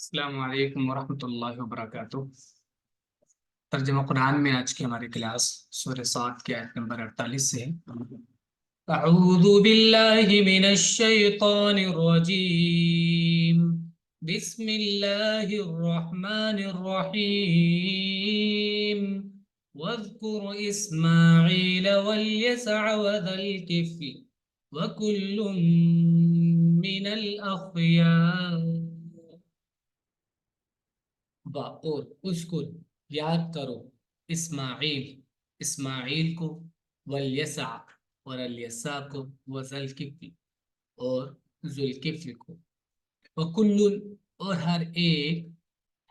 السلام علیکم ورحمۃ اللہ وبرکاتہ۔ ترجمہ قرآن میں آج کی ہماری کلاس سورہ صاد کی آیت نمبر 48 سے ہے۔ اعوذ باللہ من الشیطان الرجیم، بسم اللہ الرحمن الرحیم، واذکر اسماعیل والیسع وذا الکفل وکل من الاخیار۔ اور اذکر یاد کرو اسماعیل اسماعیل کو، والیسع اور الیسع کو، وذوالکفل اور ذوالکفل کو، وکل اور ہر ایک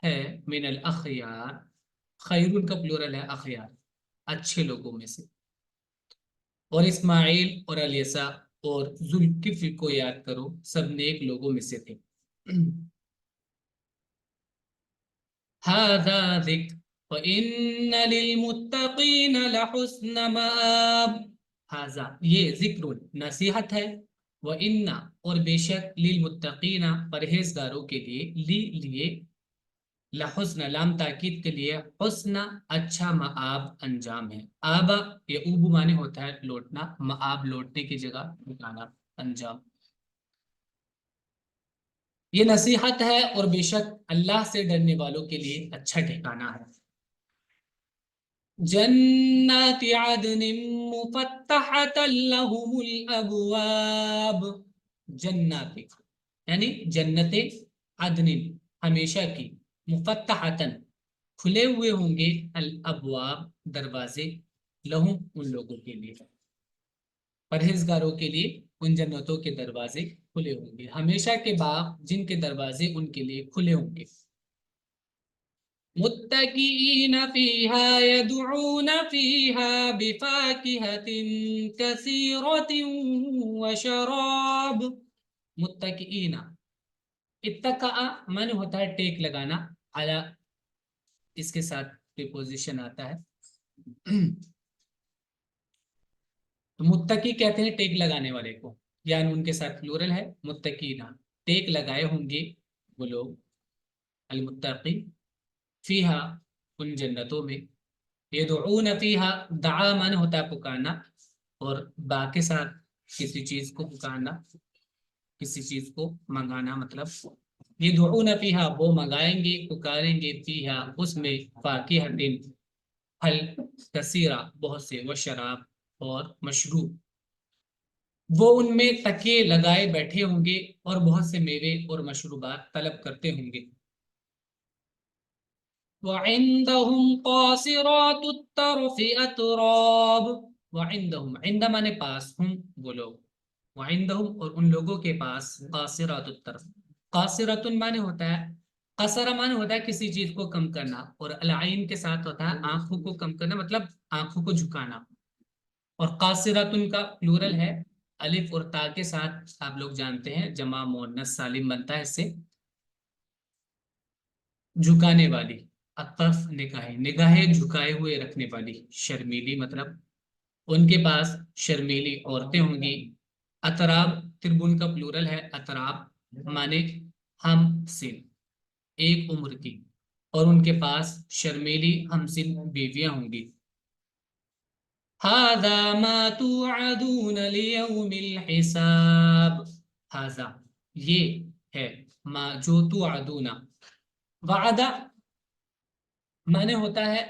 ہے، من الاخیار خیرون کا پلورل ہے اخیار اچھے لوگوں میں سے، اور اسماعیل اور الیسع اور ذوالکفل کو یاد کرو سب نیک لوگوں میں سے تھے۔ هذا ذکر وَإِنَّ لِلْمُتَّقِينَ لَحُسْنَ مَآب۔ هذا یہ ذکر نصیحت ہے، وَإِنَّ اور بے شک لِلْمُتَّقِينَ پرہیزگاروں کے لیے لحسن لام تاکید کے لیے حسن اچھا مآب انجام ہے۔ آبا یہ اوبو معنی ہوتا ہے لوٹنا، مآب لوٹنے کی جگہ ٹھکانا انجام۔ یہ نصیحت ہے اور بے شک اللہ سے ڈرنے والوں کے لیے اچھا ٹھکانہ ہے۔ جنات عدن مفتحۃ لهم الابواب، جنات یعنی جنت عدن ہمیشہ کی، مفتحۃ کھلے ہوئے ہوں گے، الابواب دروازے، لہم ان لوگوں کے لیے، پرہیزگاروں کے لیے ان جنتوں کے دروازے کھلے ہوں گے، ہمیشہ کے باغ جن کے دروازے ان کے لیے کھلے ہوں گے۔ متکئین فیہا یدعون فیہا بفاکہۃ کثیرۃ وشراب۔ متکئین، اتکأ من ہوتا ہے ٹیک لگانا، علی اس کے ساتھ پریپوزیشن آتا ہے، تو متقی کہتے ہیں ٹیک لگانے والے کو، یعنی ان کے ساتھ پلورل ہے، متقینا ٹیک لگائے ہوں گے وہ لوگ، المتقی فیہا ان جنتوں میں، یدعون فیہا دعا من ہوتا ہے پکارنا، اور با کے ساتھ کسی چیز کو پکارنا، کسی چیز کو منگانا، مطلب یدعون فیہا وہ منگائیں گے پکاریں گے، فیہا اس میں، فاکہۃ پھل، کثیرہ بہت سے، وشراب اور مشروب، وہ ان میں تکیے لگائے بیٹھے ہوں گے اور بہت سے میوے اور مشروبات طلب کرتے ہوں گے۔ وَعِندَهُمْ قَاصِرَاتُ الطَّرْفِ أَتْرَابٌ، وَعِندَهُمْ عند مانے پاس، ہم وہ لوگ، وَعِندَهُمْ اور ان لوگوں کے پاس، قاصرات الطرف، قاصرۃ مانے ہوتا ہے، قصر مانے ہوتا ہے کسی چیز کو کم کرنا، اور العین کے ساتھ ہوتا ہے آنکھوں کو کم کرنا، مطلب آنکھوں کو جھکانا، اور قاصرۃ کا پلورل ہے الف اور تا کے ساتھ، آپ لوگ جانتے ہیں جمع مؤنث سالم بنتا ہے اس سے، جھکانے والی، اطرف نگاہیں، نگاہیں جھکائے ہوئے رکھنے والی، شرمیلی مطلب ان کے پاس شرمیلی عورتیں ہوں گی۔ اطراب تربن کا پلورل ہے، اطراب مانے ہم سن، ایک عمر کی، اور ان کے پاس شرمیلی ہم سن بیویاں ہوں گی۔ هذا ما توعدون لیوم الحساب، هذا یہ ہے، ما جو توعدون، وعدہ معنی ہوتا ہے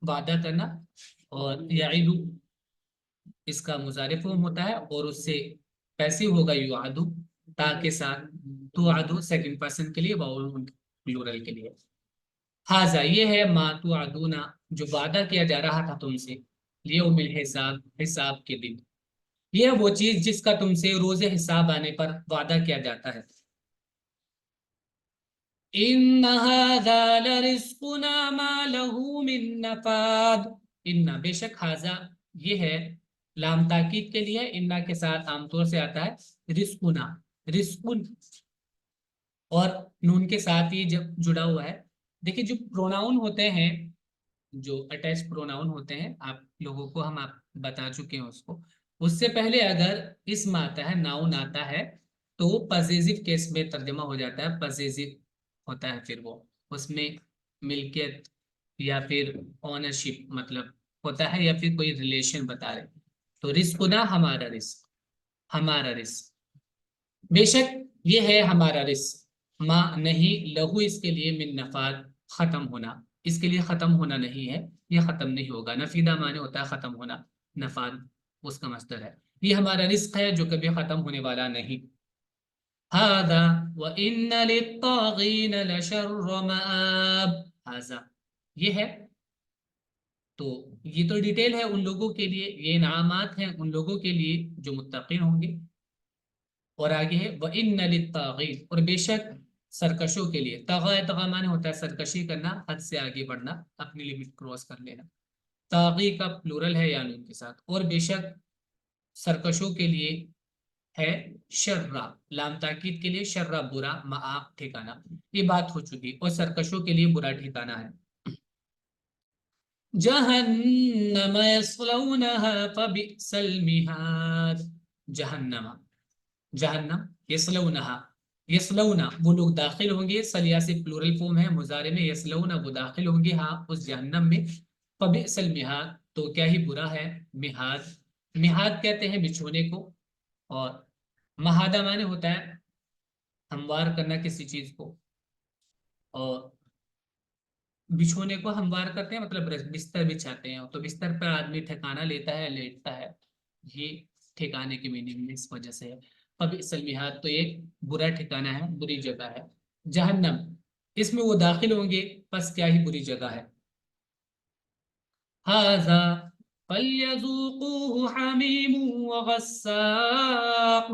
وعدہ کرنا، اور یعید اس کا مضارع فعل ہوتا ہے، اور اس سے پیسے ہوگا یعدو، تا کے ساتھ، توعدو سیکنڈ پرسن کے لیے، واؤل پلورل کے لیے۔ ہاذا یہ ہے، ما توعدون جو وعدہ کیا جا رہا تھا تم سے، لیوم الحساب حساب کے دن، یہ وہ چیز جس کا تم سے روز حساب آنے پر وعدہ کیا جاتا ہے۔ ان هذا لرزقنا ما له من نفاد، ان بے شک ہاذا یہ ہے، لام تاکید کے لیے ان کے ساتھ عام طور سے آتا ہے رزقنا، رزقن، اور نون کے ساتھ یہ جب جڑا ہوا ہے، دیکھیں جو پروناؤن ہوتے ہیں، جو اٹیچ پروناؤن ہوتے ہیں، آپ لوگوں کو ہم آپ بتا چکے ہیں اس کو، اس سے پہلے اگر اسم آتا ہے، ناؤن آتا ہے، تو پزیزو کیس میں ترجمہ ہو جاتا ہے پزیزو ہوتا ہے پھر وہ اس میں ملکیت یا پھر اونرشپ مطلب ہوتا ہے یا پھر کوئی ریلیشن بتا رہے. تو رزق نہ ہمارا رزق، ہمارا رزق بے شک یہ ہے ہمارا رزق، ما نہیں لہو اس کے لیے من نفاد ختم ہونا، اس کے لیے ختم ہونا نہیں ہے، یہ ختم نہیں ہوگا. نفیدہ معنی ہوتا ہے ختم ہونا، نفاد اس کا مصدر ہے. یہ ہمارا رزق ہے جو کبھی ختم ہونے والا نہیں. هذا وَإِنَّ لِلطَّاغِينَ لَشَرَّ مَآب. هذا یہ ہے، تو یہ تو ڈیٹیل ہے ان لوگوں کے لیے، یہ انعامات ہیں ان لوگوں کے لیے جو متقین ہوں گے. اور آگے ہے وَإِنَّ لِلطَّاغِينَ، اور بے شک سرکشوں کے لیے. طغى معنی ہوتا ہے سرکشی کرنا، حد سے آگے بڑھنا، اپنی لمٹ کراس کر لینا. طاغی کا پلورل ہے یعنی ان کے ساتھ. اور بے شک سرکشوں کے لیے ہے شرّا، لام تاکید کے لیے، شرّا برا، مآب ٹھکانہ. یہ بات ہو چکی. اور سرکشوں کے لیے برا ٹھکانہ ہے. جہنم یصلونہا فبئس المہاد. جہنم، جہنم یصلونہا، یصلونا وہ لوگ داخل ہوں گے، سلیا سے پلورل فارم ہے مضارع میں، یصلونا وہ داخل ہوں گے ہاں اس جہنم میں. فبئس المہاد تو کیا ہی برا ہے مہاد. مہاد کہتے ہیں بچھونے کو، اور مہادہ معنی ہوتا ہے ہموار کرنا کسی چیز کو، اور بچھونے کو ہموار کرتے ہیں مطلب بستر بچھاتے ہیں، تو بستر پر آدمی ٹھکانہ لیتا ہے، لیٹتا ہے، یہ ٹھکانے کی میننگ اس وجہ سے ہے. فبئس المہاد تو ایک برا ٹھکانہ ہے، بری جگہ ہے. جہنم اس میں وہ داخل ہوں گے، پس کیا ہی بری جگہ ہے. ھذا فلیذوقوہ حمیم وغساق.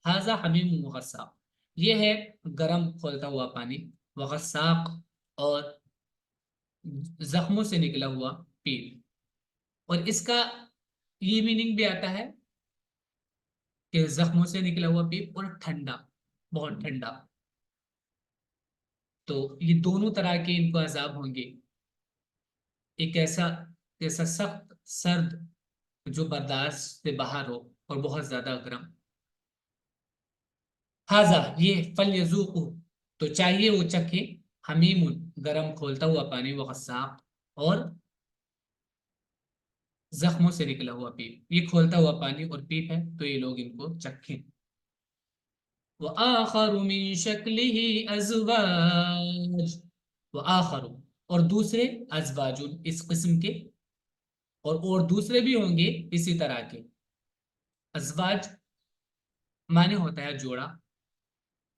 ھذا حمیم وغساق یہ ہے گرم کھولتا ہوا پانی، وغساق اور زخموں سے نکلا ہوا پیپ. اور اس کا یہ میننگ بھی آتا ہے کہ زخموں سے نکلا ہوا پیپ اور ٹھنڈا، بہت ٹھنڈا. تو یہ دونوں طرح کے ان کو عذاب ہوں گے. ایک ایسا سخت سرد جو برداشت سے باہر ہو اور بہت زیادہ گرم. ھذا یہ فلیذوقوا تو چاہیے وہ چکھے، حمیم گرم کھولتا ہوا پانی، وغساق اور زخموں سے نکلا ہوا پیپ. یہ کھولتا ہوا پانی اور پیپ ہے تو یہ لوگ ان کو چکھیں. وآخر من شکلہ ازواج. وآخر اور دوسرے، ازواج اس قسم کے، اور دوسرے بھی ہوں گے اسی طرح کے. ازواج معنی ہوتا ہے جوڑا،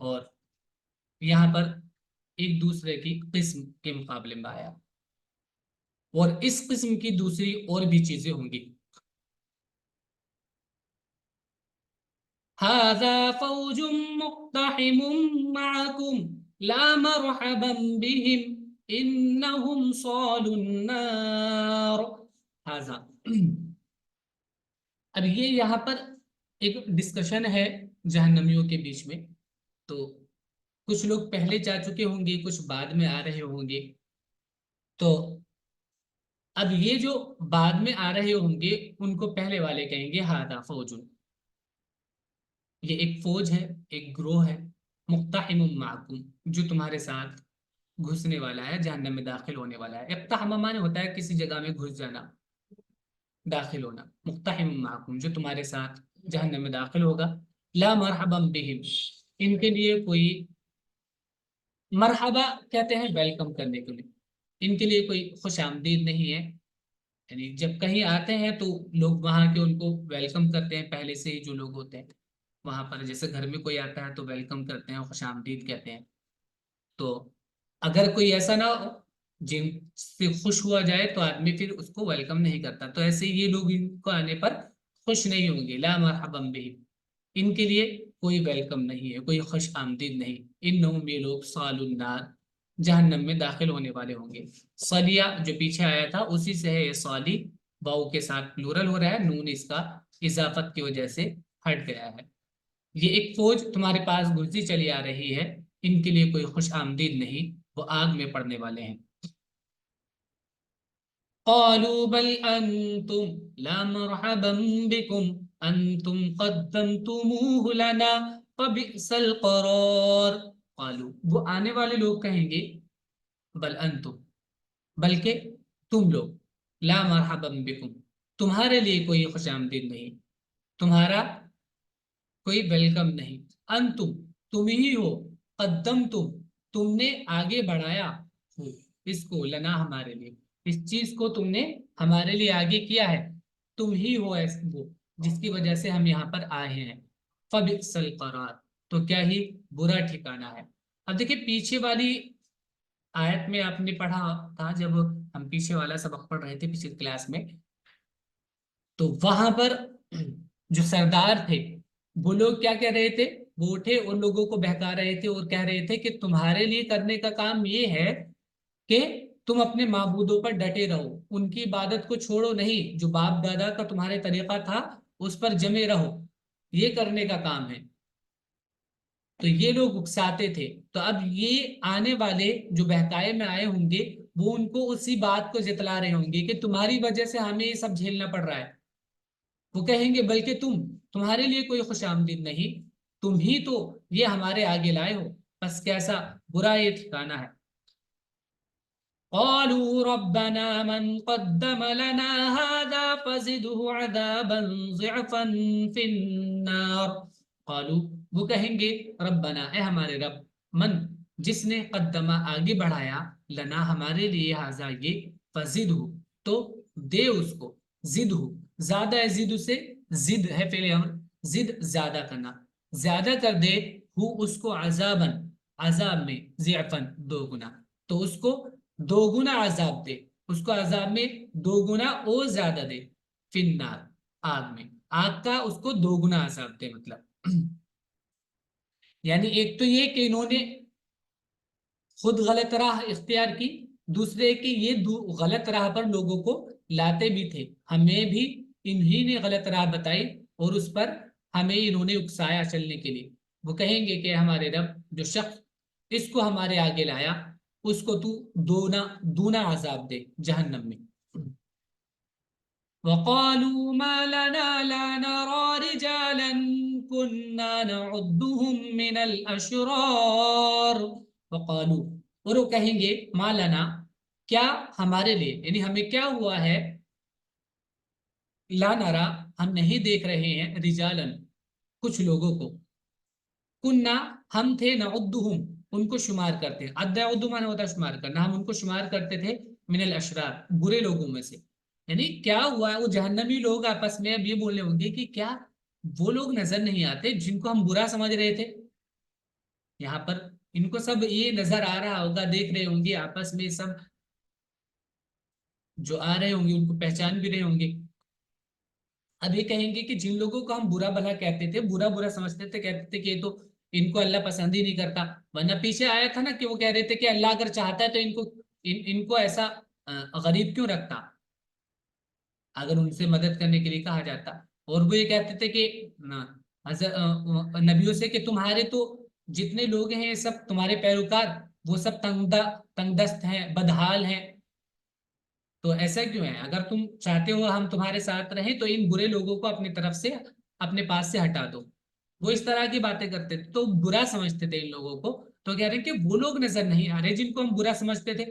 اور یہاں پر ایک دوسرے کی قسم کے مقابلے میں آیا، اور اس قسم کی دوسری اور بھی چیزیں ہوں گی. ھذا فوج مقتحم معکم لا مرحبا بهم انہم صالوا النار. ھذا اب یہ یہاں پر ایک ڈسکشن ہے جہنمیوں کے بیچ میں. تو کچھ لوگ پہلے جا چکے ہوں گے، کچھ بعد میں آ رہے ہوں گے. تو اب یہ جو بعد میں آ رہے ہوں گے ان کو پہلے والے کہیں گے ھذا فوج، یہ ایک فوج ہے، ایک گروہ ہے، مقتحم معکم جو تمہارے ساتھ گھسنے والا ہے، جہنم میں داخل ہونے والا ہے. اقتحم معنی ہوتا ہے کسی جگہ میں گھس جانا، داخل ہونا. مقتحم معکم جو تمہارے ساتھ جہنم میں داخل ہوگا. لا مرحبا بہم ان کے لیے کوئی، مرحبا کہتے ہیں ویلکم کرنے کے لیے، ان کے لیے کوئی خوش آمدید نہیں ہے. یعنی جب کہیں آتے ہیں تو لوگ وہاں کے ان کو ویلکم کرتے ہیں پہلے سے ہی. جو لوگ ہوتے ہیں وہاں پر جیسے گھر میں کوئی آتا ہے تو ویلکم کرتے ہیں، خوش آمدید کہتے ہیں. تو اگر کوئی ایسا نہ ہو جن سے خوش ہوا جائے تو آدمی پھر اس کو ویلکم نہیں کرتا. تو ایسے یہ لوگ ان کو آنے پر خوش نہیں ہوں گے. لا مرحبا بہم ان کے لیے کوئی ویلکم نہیں ہے، کوئی خوش آمدید نہیں. انہم یہ لوگ صالوا النار جہنم میں داخل ہونے والے ہوں گے. صلیہ جو پیچھے آیا تھا اسی سے ہے یہ صالی، واو کے ساتھ پلورل ہو رہا ہے، نون اس کا اضافت کی وجہ سے ہٹ گیا ہے. یہ ایک فوج تمہارے پاس گھستی چلی آ رہی ہے، ان کے لیے کوئی خوش آمدید نہیں، وہ آگ میں پڑنے والے ہیں. قالوا بل انتم لا مرحبا بكم انتم قدمتموه لنا فبئس القرار. قالو وہ آنے والے لوگ کہیں گے بل انتم بلکہ تم لوگ لا مرحبا بکم تمہارے لیے کوئی خوش آمدید نہیں تمہارا کوئی ویلکم نہیں انتم تم ہی ہو قدم تم نے آگے بڑھایا ہو اس کو لنا ہمارے لیے اس چیز کو تم نے ہمارے لیے آگے کیا ہے تم ہی ہو وہ جس کی وجہ سے ہم یہاں پر آئے ہیں فبئس القرار تو کیا ہی برا ٹھکانہ ہے اب دیکھیں پیچھے والی آیت میں آپ نے پڑھا تھا جب ہم پیچھے والا سبق پڑھ رہے تھے پچھلی کلاس میں تو وہاں پر جو سردار تھے وہ لوگ کیا کہہ رہے تھے وہ اٹھے ان لوگوں کو بہکا رہے تھے اور کہہ رہے تھے کہ تمہارے لیے کرنے کا کام یہ ہے کہ تم اپنے معبودوں پر ڈٹے رہو ان کی عبادت کو چھوڑو نہیں جو باپ دادا کا تمہارے طریقہ تھا اس پر جمے رہو یہ کرنے کا کام ہے تو یہ لوگ اکساتے تھے تو اب یہ آنے والے جو بہکائے میں آئے ہوں گے وہ ان کو اسی بات کو جتلا رہے ہوں گے کہ تمہاری وجہ سے ہمیں یہ سب جھیلنا پڑ رہا ہے وہ کہیں گے بلکہ تمہارے لیے کوئی خوش آمدید نہیں تم ہی تو یہ ہمارے آگے لائے ہو بس کیسا برا یہ ٹھکانہ ہے قالوا ربنا من قدم لنا هذا فزده عذابا ضعفا في النار قالوا وہ کہیں گے ربنا اے ہمارے رب من جس نے قدمہ آگے بڑھایا لنا ہمارے لیے ہذا یہ فزده تو دے اس کو زدہ زیادہ ہے زد سے زد ہے فعل امر زد زیادہ کرنا زیادہ کر دے ہو اس کو عذابن عذاب میں ضعفن دو گنا تو اس کو دو گنا عذاب دے اس کو عذاب میں دو گنا اور زیادہ دے فی النار آگ میں آگ کا اس کو دو گنا عذاب دے مطلب یعنی ایک تو یہ کہ انہوں نے خود غلط راہ اختیار کی دوسرے کہ یہ غلط راہ پر لوگوں کو لاتے بھی تھے ہمیں بھی انہی نے غلط راہ بتائی اور اس پر ہمیں انہوں نے اکسایا چلنے کے لیے وہ کہیں گے کہ ہمارے رب جو شخص اس کو ہمارے آگے لایا اس کو تو دونا عذاب دے جہنم میں وقالوا ما لنا لا نرى رجالا كنا نعدهم من الاشرار وقالوا اور وہ کہیں گے ما لنا کیا ہمارے لیے یعنی ہمیں کیا ہوا ہے لا نرا ہم نہیں دیکھ رہے ہیں رجالن کچھ لوگوں کو کننا ہم تھے نعدهم ان کو شمار کرتے ہیں عد مانا ہوتا ہے شمار کرنا ہم ان کو شمار کرتے تھے من الاشرار برے لوگوں میں سے یعنی کیا ہوا ہے وہ جہنمی لوگ آپس میں اب یہ بولنے ہوں گے کہ کیا وہ لوگ نظر نہیں آتے جن کو ہم برا سمجھ رہے تھے یہاں پر ان کو سب یہ نظر آ رہا ہوگا دیکھ رہے ہوں گے آپس میں سب جو آ رہے ہوں گے ان کو پہچان بھی رہے ہوں گے اب یہ کہیں گے کہ جن لوگوں کو ہم برا بھلا کہتے تھے برا برا سمجھتے تھے کہتے تھے کہ یہ تو ان کو اللہ پسند ہی نہیں کرتا ورنہ پیچھے آیا تھا نا کہ وہ کہہ رہے تھے کہ اللہ اگر چاہتا ہے تو ان کو ایسا غریب کیوں رکھتا اگر ان سے مدد کرنے کے لیے کہا جاتا اور وہ یہ کہتے تھے کہ نبیوں سے کہ تمہارے تو جتنے لوگ ہیں سب تمہارے پیروکار وہ سب تنگ دست ہیں بدحال ہیں تو ایسا کیوں ہے اگر تم چاہتے ہو ہم تمہارے ساتھ رہیں تو ان برے لوگوں کو اپنی طرف سے اپنے پاس سے ہٹا دو وہ اس طرح کی باتیں کرتے تھے تو برا سمجھتے تھے ان لوگوں کو تو کہہ رہے ہیں کہ وہ لوگ نظر نہیں آ رہے جن کو ہم برا سمجھتے تھے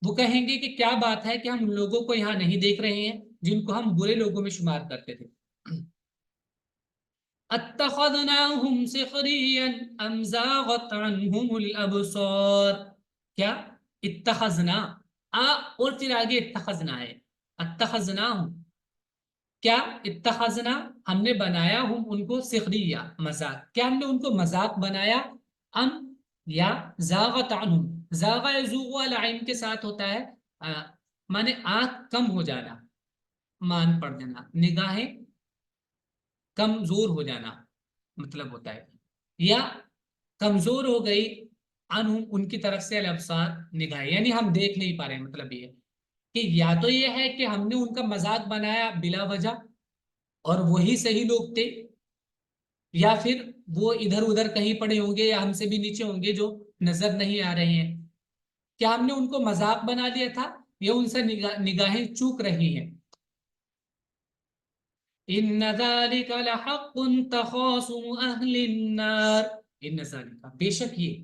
وہ کہیں گے کہ کیا بات ہے کہ ہم لوگوں کو یہاں نہیں دیکھ رہے ہیں جن کو ہم برے لوگوں میں شمار کرتے تھے اتخذناهم سخريا ام زاغت عنهم الابصار کیا اتخذنا اور پھر آگے اتخذنا ہے اتخذناهم کیا اتخذنا ہم نے بنایا ہم ان کو سخریا مذاق کیا ہم نے ان کو مذاق بنایا ام یا زاغت عنہم زاغ یزوغ والا عین کے ساتھ ہوتا ہے مانے آنکھ کم ہو جانا مان پڑ جانا نگاہیں کمزور ہو جانا مطلب ہوتا ہے یا کمزور ہو گئی انہم ان کی طرف سے الابصار نگاہیں یعنی ہم دیکھ نہیں پا رہے مطلب یہ کہ یا تو یہ ہے کہ ہم نے ان کا مذاق بنایا بلا وجہ اور وہی صحیح لوگ تھے یا پھر وہ ادھر ادھر کہیں پڑے ہوں گے یا ہم سے بھی نیچے ہوں گے جو نظر نہیں آ رہے ہیں کیا ہم نے ان کو مذاق بنا لیا تھا یا ان سے نگاہیں چوک رہی ہیں ان ذلك لحق تخاصم اهل النار ان ذلك بے شک یہ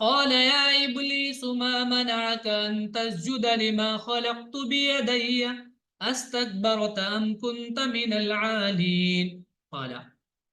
قال يا إبليس ما منعك أن تسجد لما خلقت بيدي أستكبرت أم كنت من العالين قال,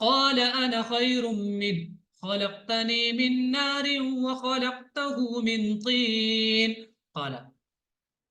قال أنا خير منه خلقتني من نار وخلقته من طين قال,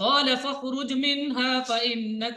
قال فخرج منها فإنك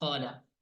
قال,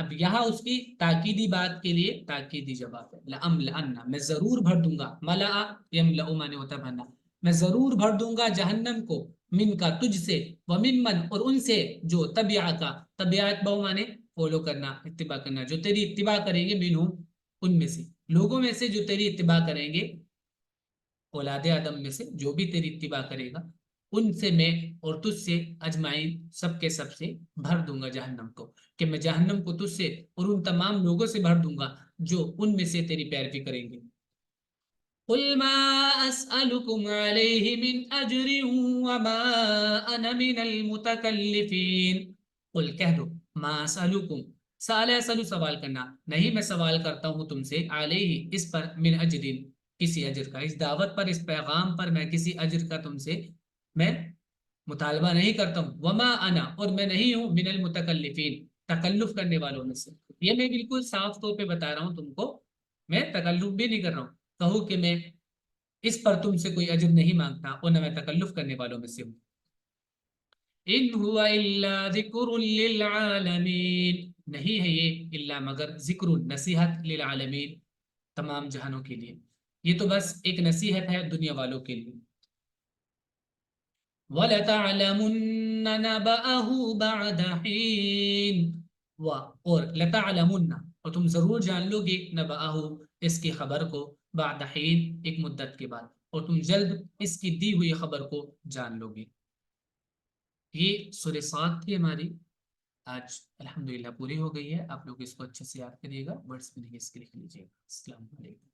اب یہاں اس کی تاکیدی بات کے لیے تاکیدی جواب ہے، لأملأن، میں ضرور بھر دوں گا، ملأ یملأ مانے ہوتا ہے بھرنا، میں ضرور بھر دوں گا جہنم کو، من کا تجھ سے، وممن اور ان سے جو تبعہ کا، تبعات بہو مانے فالو کرنا، اتباع کرنا، جو تیری اتباع کریں گے، منہم ان میں سے، لوگوں میں سے جو تیری اتباع کریں گے، اولاد آدم میں سے جو بھی تیری اتباع کرے گا، ان سے میں اور تجھ سے اجمعین سب کے سب سے بھر دوں گا جہنم کو، کہ میں جہنم کو تجھ سے اور ان تمام لوگوں سے بھر دوں گا جو ان میں سے تیری پیروی کریں گے۔ قل ما اسألكم عليه من اجر وما انا من المتکلفین، قل کہہ دو، ما اسألكم، سال اسألو سوال کرنا، نہیں میں سوال کرتا ہوں تم سے، علیہ اس پر، من اجر کسی اجر کا، اس دعوت پر، اس پیغام پر میں کسی اجر کا تم سے میں مطالبہ نہیں کرتا ہوں، وما انا اور میں نہیں ہوں من المتکلفین تکلف کرنے والوں میں سے، یہ میں بالکل صاف طور پہ بتا رہا ہوں تم کو، میں تکلف بھی نہیں کر رہا ہوں، کہوں کہ میں اس پر تم سے کوئی اجر نہیں مانگتا اور نہ میں تکلف کرنے والوں میں سے ہوں۔ ان هو الا ذکر للعالمین، نہیں ہے یہ الا مگر ذکر، نصیحت، للعالمین تمام جہانوں کے لیے، یہ تو بس ایک نصیحت ہے دنیا والوں کے لیے۔ وَلَتَعْلَمُنَّ نَبَأَهُ بَعْدَ حِينٍ، اور لَتَعْلَمُنَّ اور تم ضرور جان لو گے، نَبَأَهُ اس کی خبر کو، بعد حین ایک مدت کے بعد، اور تم جلد اس کی دی ہوئی خبر کو جان لو گے۔ یہ سورہ صاد تھی ہماری، آج الحمدللہ پوری ہو گئی ہے، آپ لوگ اس کو اچھے سے یاد کریے گا، ورڈز میں نہیں اس کے لکھ لیجیے گا۔ السلام علیکم۔